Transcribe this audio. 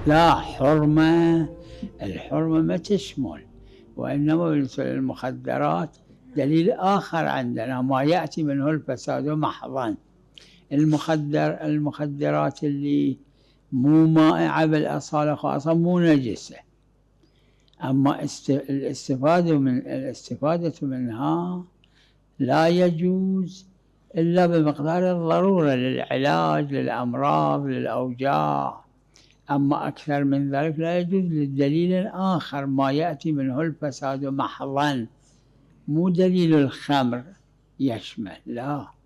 لا حرمة، الحرمة ما تشمل، وإنما بالنسبة للمخدرات دليل آخر عندنا ما يأتي منه الفساد محضاً. المخدرات اللي مو مائعة بالأصالة خاصة مو نجسة، أما الاستفادة منها لا يجوز إلا بمقدار الضرورة للعلاج، للأمراض، للأوجاع، أما أكثر من ذلك لا يجوز للدليل آخر ما يأتي منه الفساد محضاً، مو دليل الخمر يشمل، لا.